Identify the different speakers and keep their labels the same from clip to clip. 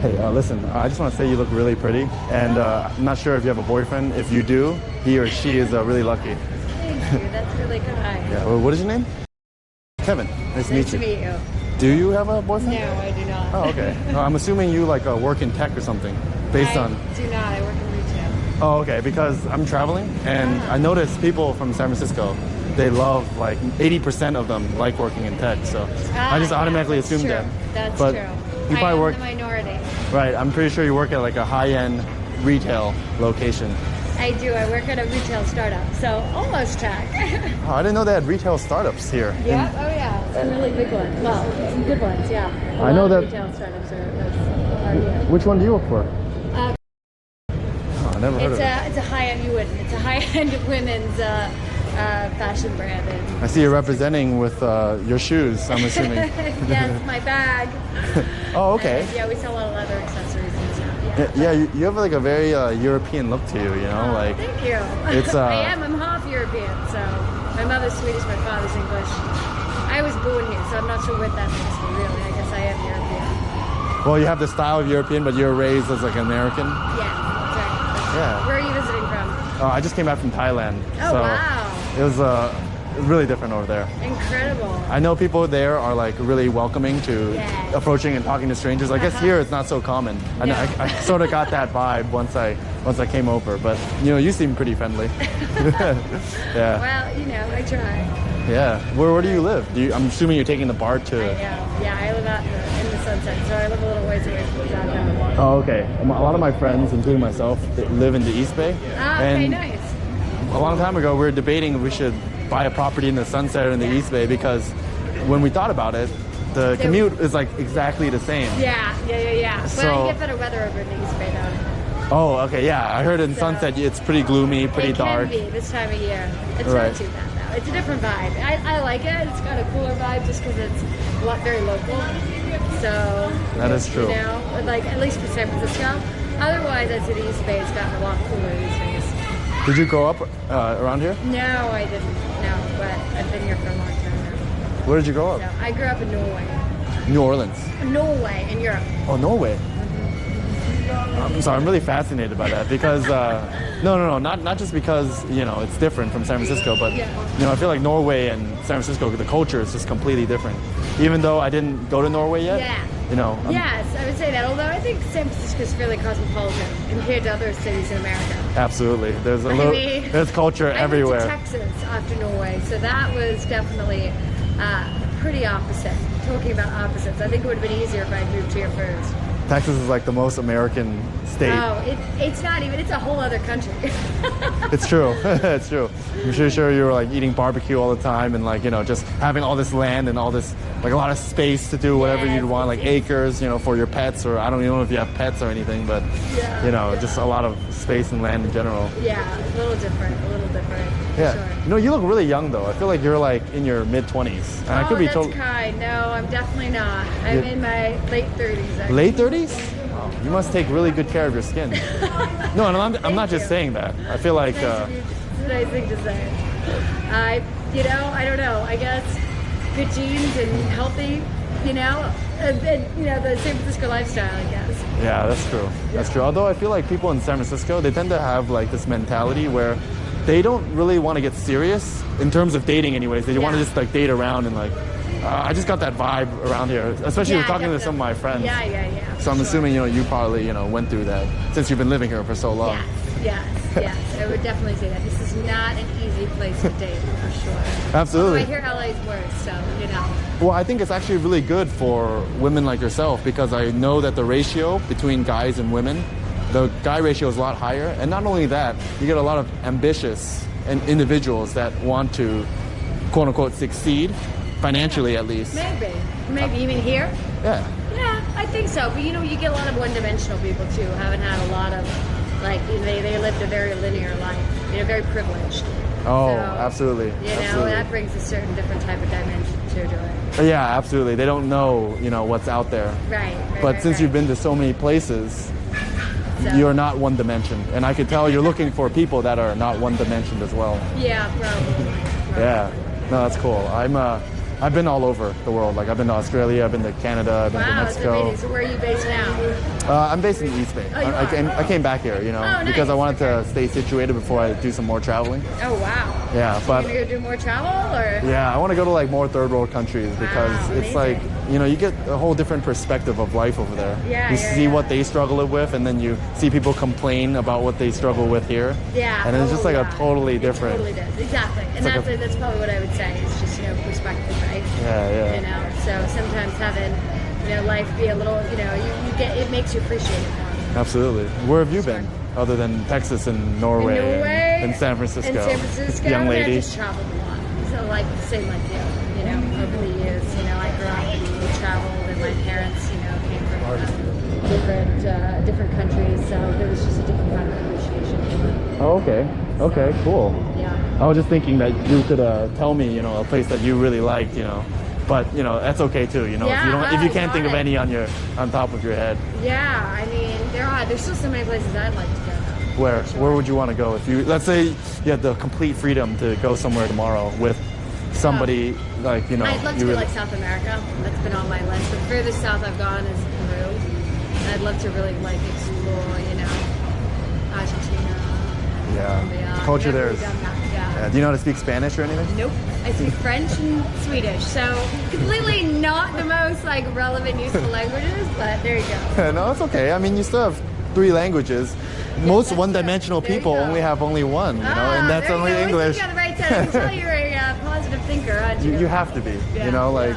Speaker 1: Hey, listen, I just want to say you look really pretty, and I'm not sure if you have a boyfriend. If you do, he or she is really lucky.
Speaker 2: Thank you. That's really kind.
Speaker 1: Yeah, well, what is your name? Kevin. Nice to meet
Speaker 2: Nice
Speaker 1: you.
Speaker 2: to meet you.
Speaker 1: Do you have a boyfriend?
Speaker 2: No, I do not.
Speaker 1: Oh, okay. No, I'm assuming you like work in tech or something, based on.
Speaker 2: I do not. I work in retail.
Speaker 1: Oh, okay. Because I'm traveling, and I notice people from San Francisco, they love like 80% of them like working in tech. So I just automatically
Speaker 2: that's
Speaker 1: assumed
Speaker 2: true.
Speaker 1: that.
Speaker 2: That's
Speaker 1: But
Speaker 2: true.
Speaker 1: You
Speaker 2: I
Speaker 1: probably
Speaker 2: am
Speaker 1: work
Speaker 2: the minority.
Speaker 1: right. I'm pretty sure you work at like a high-end retail location.
Speaker 2: I do. I work at a retail startup, so almost tech.
Speaker 1: Oh, I didn't know they had retail startups here.
Speaker 2: Yeah. Oh, yeah. Some really big ones. Well, some good ones. Yeah.
Speaker 1: I know that-
Speaker 2: Retail startups are here.
Speaker 1: Which one do you work for?
Speaker 2: Uh,
Speaker 1: Oh, I never heard of it.
Speaker 2: It's a high-end. You wouldn't. It's a high-end women's fashion brand. And
Speaker 1: I see you're representing with your shoes, I'm assuming.
Speaker 2: yes, my bag.
Speaker 1: Oh, okay.
Speaker 2: Yeah, we sell a lot of leather accessories and stuff. Yeah.
Speaker 1: Yeah, you have like a very European look to you, you know?
Speaker 2: Oh,
Speaker 1: Like,
Speaker 2: thank you.
Speaker 1: it's,
Speaker 2: I'm half European, so my mother's Swedish, my father's English. I was born here, so I'm not sure what that makes me really. I guess I am European.
Speaker 1: well, you have the style of European, but you're raised as like an American.
Speaker 2: Yeah, that's right.
Speaker 1: Yeah.
Speaker 2: Where are you visiting from?
Speaker 1: I just came back from Thailand.
Speaker 2: Oh,
Speaker 1: so
Speaker 2: wow.
Speaker 1: It was really different over there.
Speaker 2: Incredible.
Speaker 1: I know people there are like really welcoming to
Speaker 2: Yes.
Speaker 1: approaching and talking to strangers. I guess here it's not so common. I, know,
Speaker 2: No.
Speaker 1: I sort of got that vibe once I came over. But you seem pretty friendly. Yeah,
Speaker 2: Well, I try.
Speaker 1: yeah. Where do you live? I'm assuming you're taking the BART
Speaker 2: I
Speaker 1: to.
Speaker 2: know. Yeah, I live out in the Sunset, so I live a little ways away from downtown.
Speaker 1: Oh, okay. A lot of my friends, including myself, they live in the East Bay.
Speaker 2: Ah, okay,
Speaker 1: and
Speaker 2: nice.
Speaker 1: a long time ago, we were debating if we should buy a property in the Sunset or in the East Bay because when we thought about it, the commute is like exactly the same.
Speaker 2: Yeah. But
Speaker 1: So-
Speaker 2: I get better weather over in the East Bay, though.
Speaker 1: Oh, okay, yeah. I heard in
Speaker 2: So-
Speaker 1: Sunset it's pretty gloomy, pretty
Speaker 2: It
Speaker 1: dark.
Speaker 2: can be this time of year. It's
Speaker 1: Right.
Speaker 2: not too bad though. It's a different vibe. I like it. It's got a cooler vibe just because it's very local. So
Speaker 1: That is true.
Speaker 2: Like at least for San Francisco. Otherwise, I'd say the East Bay has gotten a lot cooler these days.
Speaker 1: Did you grow up around here?
Speaker 2: No, I didn't. No, but I've been here for a long time now.
Speaker 1: Where did you grow up?
Speaker 2: So I grew up in Norway.
Speaker 1: New Orleans.
Speaker 2: Norway in Europe.
Speaker 1: Oh, Norway. I'm sorry, I'm really fascinated by that because no, not just because it's different from San Francisco, but I feel like Norway and San Francisco, the culture is just completely different. Even though I didn't go to Norway yet,
Speaker 2: Yeah.
Speaker 1: I'm-
Speaker 2: Yes, I would say that. Although I think San Francisco is fairly cosmopolitan compared to other cities in America.
Speaker 1: absolutely. There's
Speaker 2: mean,
Speaker 1: there's culture everywhere.
Speaker 2: I went to Texas after Norway, so that was definitely pretty opposite. Talking about opposites, I think it would have been easier if I had moved here first.
Speaker 1: Texas is like the most American state.
Speaker 2: Oh, it's not even. It's a whole other country.
Speaker 1: It's true. It's true. I'm sure you were like eating barbecue all the time and like just having all this land and all this like a lot of space to do whatever
Speaker 2: Yes,
Speaker 1: you'd want, like acres, for your pets, or I don't even know if you have pets or anything, but just a lot of space and land in general.
Speaker 2: Yeah, a little different.
Speaker 1: Yeah.
Speaker 2: Sure.
Speaker 1: You look really young though. I feel like you're like in your mid-20s. And I could be
Speaker 2: that's
Speaker 1: totally
Speaker 2: kind. No, I'm definitely not. I'm
Speaker 1: Yeah.
Speaker 2: in my late 30s. Actually.
Speaker 1: late 30s. Oh, you must take really good care of your skin. No, and I'm not just
Speaker 2: you.
Speaker 1: saying that. I feel like
Speaker 2: Nice of you. It's a nice thing to say. I don't know. I guess good genes and healthy, and the San Francisco lifestyle, I guess.
Speaker 1: yeah, that's true. That's true. Although I feel like people in San Francisco, they tend to have like this mentality where they don't really want to get serious in terms of dating anyways. They want to
Speaker 2: Yeah.
Speaker 1: just like date around and like, I just got that vibe around here, especially
Speaker 2: Yeah,
Speaker 1: talking to some of my friends.
Speaker 2: Yeah.
Speaker 1: So I'm
Speaker 2: sure.
Speaker 1: assuming, you probably, went through that since you've been living here for so long.
Speaker 2: Yes. I would definitely say that. This is not an easy place to date, for sure.
Speaker 1: Absolutely.
Speaker 2: Although I hear LA is worse, so,
Speaker 1: Well, I think it's actually really good for women like yourself because I know that the ratio between guys and women, the guy ratio is a lot higher. And not only that, you get a lot of ambitious and individuals that want to, quote unquote, succeed, financially at least.
Speaker 2: Maybe. You mean here?
Speaker 1: Yeah.
Speaker 2: Yeah, I think so. But you get a lot of one-dimensional people too. Haven't had a lot of, they lived a very linear life. Very privileged.
Speaker 1: Oh,
Speaker 2: So,
Speaker 1: absolutely. Absolutely.
Speaker 2: that brings a certain different type of dimension to it.
Speaker 1: Yeah, absolutely. They don't know, what's out there.
Speaker 2: Right.
Speaker 1: But since you've been to so many places,
Speaker 2: So-
Speaker 1: you're not one dimensioned. And I could tell you're looking for people that are not one dimensioned as well.
Speaker 2: Yeah, probably.
Speaker 1: Yeah. No, that's cool. I've been all over the world. Like I've been to Australia, I've been to Canada, I've been to
Speaker 2: Wow, that's
Speaker 1: Mexico.
Speaker 2: amazing. So where are you based now?
Speaker 1: I'm based in East Bay.
Speaker 2: Oh, you
Speaker 1: I came back here, you know,
Speaker 2: Oh,
Speaker 1: because I
Speaker 2: nice.
Speaker 1: wanted to stay situated before I do some more traveling.
Speaker 2: Oh wow.
Speaker 1: Yeah,
Speaker 2: So
Speaker 1: but
Speaker 2: you're gonna go do more travel or?
Speaker 1: yeah, I want to go to like more third world countries because
Speaker 2: Wow,
Speaker 1: it's like,
Speaker 2: amazing.
Speaker 1: you know, you get a whole different perspective of life over there.
Speaker 2: Yeah,
Speaker 1: You
Speaker 2: yeah,
Speaker 1: see
Speaker 2: yeah.
Speaker 1: what they struggle with, and then you see people complain about what they struggle with here.
Speaker 2: Yeah.
Speaker 1: And it's just like
Speaker 2: yeah.
Speaker 1: a totally
Speaker 2: It
Speaker 1: different.
Speaker 2: totally does. Exactly. And
Speaker 1: like
Speaker 2: that's probably what I would say is just, perspective, right?
Speaker 1: Yeah, yeah.
Speaker 2: You know, so sometimes having, life be a little, you get, it makes you appreciate it more.
Speaker 1: Absolutely. Where have you been other than Texas and Norway,
Speaker 2: In Norway,
Speaker 1: and San Francisco?
Speaker 2: In San Francisco,
Speaker 1: Young lady.
Speaker 2: I just traveled a lot. So like same like you, over the years, I grew up and we traveled, and my parents, came from different countries, so there was just a different kind of appreciation for it.
Speaker 1: Oh, okay. Okay, cool.
Speaker 2: Yeah.
Speaker 1: I was just thinking that you could tell me, a place that you really liked, but that's okay too,
Speaker 2: Yeah,
Speaker 1: if you can't think of
Speaker 2: got it.
Speaker 1: any on top of your head.
Speaker 2: Yeah, I mean, there's still so many places I'd like to go.
Speaker 1: Where would you want to go if you, let's say you had the complete freedom to go somewhere tomorrow with somebody like,
Speaker 2: I'd love to
Speaker 1: you
Speaker 2: go
Speaker 1: really-
Speaker 2: like South America. That's been on my list. The furthest south I've gone is Peru. And I'd love to really explore, Argentina.
Speaker 1: Yeah.
Speaker 2: Colombia.
Speaker 1: The culture
Speaker 2: I've
Speaker 1: there
Speaker 2: never
Speaker 1: is,
Speaker 2: done that, yeah.
Speaker 1: do you know how to speak Spanish or anything?
Speaker 2: Nope. I speak French and Swedish, so completely not the most relevant, useful languages. But there you go.
Speaker 1: No, it's okay. I mean, you still have 3 languages. Most
Speaker 2: that's
Speaker 1: one-dimensional
Speaker 2: true. There you
Speaker 1: people
Speaker 2: go.
Speaker 1: only have only one, and that's
Speaker 2: there you
Speaker 1: only
Speaker 2: go.
Speaker 1: English.
Speaker 2: You got the right side. I can tell you're a positive thinker, aren't you?
Speaker 1: You have to be,
Speaker 2: Yeah,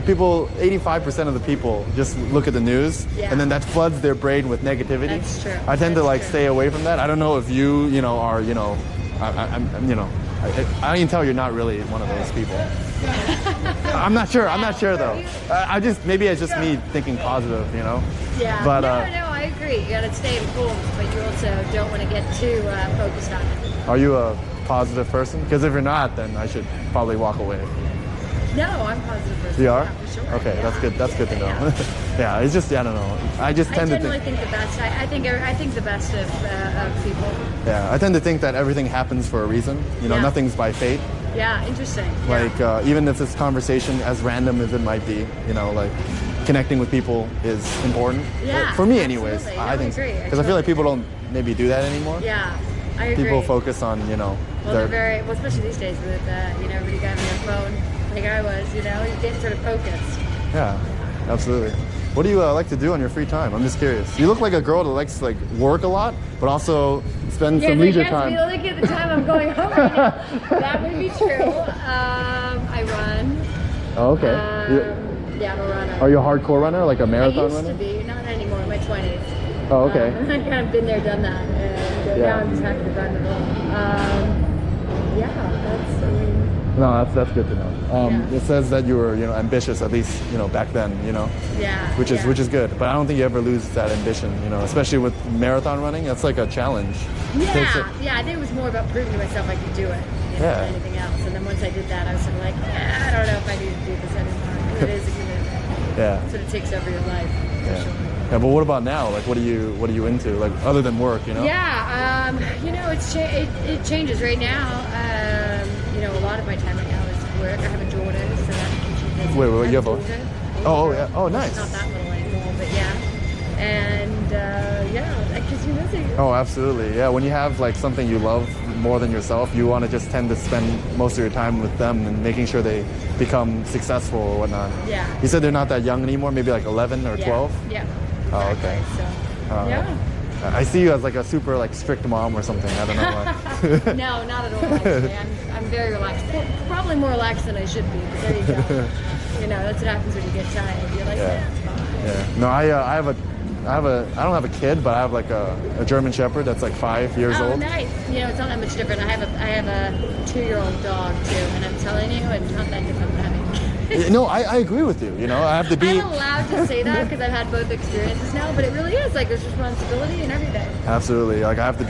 Speaker 1: people, 85% of the people just look at the news,
Speaker 2: Yeah.
Speaker 1: and then that floods their brain with negativity.
Speaker 2: That's true.
Speaker 1: I tend to
Speaker 2: That's true.
Speaker 1: stay away from that. I don't know if you, are, I can tell you're not really one of those people. I'm not sure though. Maybe it's just me thinking positive,
Speaker 2: Yeah.
Speaker 1: But,
Speaker 2: no, I agree. You got to stay informed, but you also don't want to get too focused on it.
Speaker 1: Are you a positive person? Because if you're not, then I should probably walk away.
Speaker 2: No, I'm a positive person.
Speaker 1: You are?
Speaker 2: Yeah, for sure.
Speaker 1: Okay,
Speaker 2: Yeah.
Speaker 1: that's good. That's good to know.
Speaker 2: Yeah.
Speaker 1: Yeah, it's just, I don't know. I just
Speaker 2: I
Speaker 1: tend to
Speaker 2: generally
Speaker 1: think.
Speaker 2: think the best. I think the best of people.
Speaker 1: Yeah, I tend to think that everything happens for a reason.
Speaker 2: Yeah.
Speaker 1: Nothing's by fate.
Speaker 2: Yeah, interesting.
Speaker 1: Like even if this conversation, as random as it might be, connecting with people is important.
Speaker 2: Yeah,
Speaker 1: For me, anyways.
Speaker 2: absolutely.
Speaker 1: I
Speaker 2: No, I
Speaker 1: think
Speaker 2: agree. I
Speaker 1: because I feel like
Speaker 2: totally
Speaker 1: people don't maybe do that anymore.
Speaker 2: Yeah, I agree.
Speaker 1: People focus on
Speaker 2: Well, they're especially these days with everybody got on their phone, like I was. You get sort of focused.
Speaker 1: Yeah, absolutely. What do you like to do on your free time? I'm just curious. You look like a girl that likes to work a lot, but also spend some leisure
Speaker 2: If
Speaker 1: time.
Speaker 2: you look at the time I'm going home right now, that would be true. I run.
Speaker 1: Oh, okay.
Speaker 2: Yeah, I'm a runner.
Speaker 1: Are you a hardcore runner, like a
Speaker 2: I
Speaker 1: marathon
Speaker 2: used
Speaker 1: runner?
Speaker 2: to be, not anymore, in my 20s.
Speaker 1: Oh, okay.
Speaker 2: I kind of been there, done that, and
Speaker 1: Yeah.
Speaker 2: now I'm just happy to run it all. I mean,
Speaker 1: No, that's good to know.
Speaker 2: Yeah.
Speaker 1: It says that you were, ambitious, at least, back then,
Speaker 2: yeah.
Speaker 1: which is good. But I don't think you ever lose that ambition, especially with marathon running. That's like a challenge. Takes it-
Speaker 2: Yeah, I think it was more about proving to myself I could do it
Speaker 1: Yeah.
Speaker 2: than anything else. And then once I did that, I was sort of like, I don't know if I need to do this anymore. 'Cause it is a commitment.
Speaker 1: Yeah.
Speaker 2: That's what it takes over your life, for
Speaker 1: Yeah.
Speaker 2: sure.
Speaker 1: Yeah, but what about now? Like, what are you into? Like, other than work,
Speaker 2: Yeah, it changes right now. A lot of my time right now is work. I have a daughter, so that keeps me busy.
Speaker 1: Wait,
Speaker 2: I have
Speaker 1: you
Speaker 2: a
Speaker 1: have a-
Speaker 2: daughter.
Speaker 1: Oh, yeah. Oh,
Speaker 2: She's
Speaker 1: nice.
Speaker 2: not that little anymore, but yeah. And that keeps me busy.
Speaker 1: Oh, absolutely. Yeah, when you have like something you love more than yourself, you want to just tend to spend most of your time with them and making sure they become successful or whatnot.
Speaker 2: Yeah.
Speaker 1: You said they're not that young anymore, maybe like 11 or 12?
Speaker 2: Yeah.
Speaker 1: Oh,
Speaker 2: Exactly.
Speaker 1: okay.
Speaker 2: So, yeah.
Speaker 1: I see you as like a super strict mom or something. I don't know why.
Speaker 2: No, not at all. Actually. I'm very relaxed. Probably more relaxed than I should be, but there you go. That's what happens when you get tired. You're like,
Speaker 1: Yeah.
Speaker 2: it's fine.
Speaker 1: Yeah. No, I don't have a kid, but I have like a German Shepherd that's like 5 years
Speaker 2: Oh,
Speaker 1: old.
Speaker 2: nice. It's not that much different. I have a 2-year-old dog too, and I'm telling you, it's not that different than having kids.
Speaker 1: No, I agree with you. I have to be.
Speaker 2: I'm allowed to say that because I've had both experiences now, but it really is like there's responsibility in everything.
Speaker 1: Absolutely. Like I have to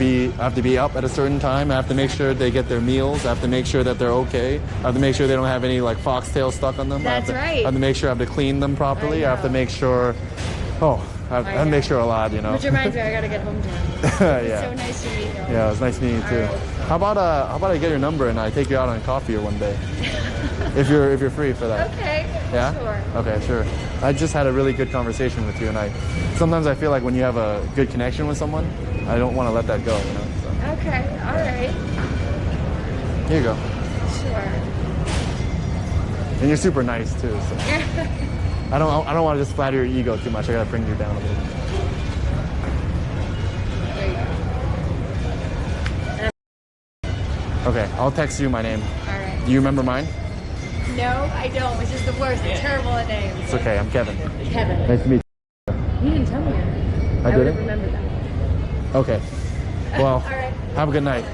Speaker 1: be up at a certain time. I have to make sure they get their meals. I have to make sure that they're okay. I have to make sure they don't have any like foxtails stuck on them.
Speaker 2: That's right.
Speaker 1: I have to make sure I have to clean them properly. I have to
Speaker 2: know.
Speaker 1: make sure. I have to make sure a lot.
Speaker 2: Which reminds me, I gotta get home now. It's
Speaker 1: Yeah.
Speaker 2: so nice to meet you.
Speaker 1: Yeah, it was nice meeting you too.
Speaker 2: All right.
Speaker 1: How about I get your number and I take you out on coffee one day, if you're free for that.
Speaker 2: Okay.
Speaker 1: Yeah?
Speaker 2: Sure.
Speaker 1: Okay, sure. I just had a really good conversation with you, and sometimes I feel like when you have a good connection with someone, I don't want to let that go, you know? So.
Speaker 2: Okay, all right.
Speaker 1: Here you go.
Speaker 2: Sure.
Speaker 1: And you're super nice too, so. I don't want to just flatter your ego too much. I gotta bring you down a little bit.
Speaker 2: There you go.
Speaker 1: Okay, I'll text you my name.
Speaker 2: All right.
Speaker 1: Do you remember mine?
Speaker 2: No, I don't. Which is the worst. I'm terrible at names.
Speaker 1: It's okay, I'm Kevin.
Speaker 2: Kevin.
Speaker 1: Nice to meet
Speaker 2: You didn't tell me your name.
Speaker 1: I
Speaker 2: would
Speaker 1: didn't?
Speaker 2: have remembered that.
Speaker 1: you. Okay. Well,
Speaker 2: All right.
Speaker 1: have a good night.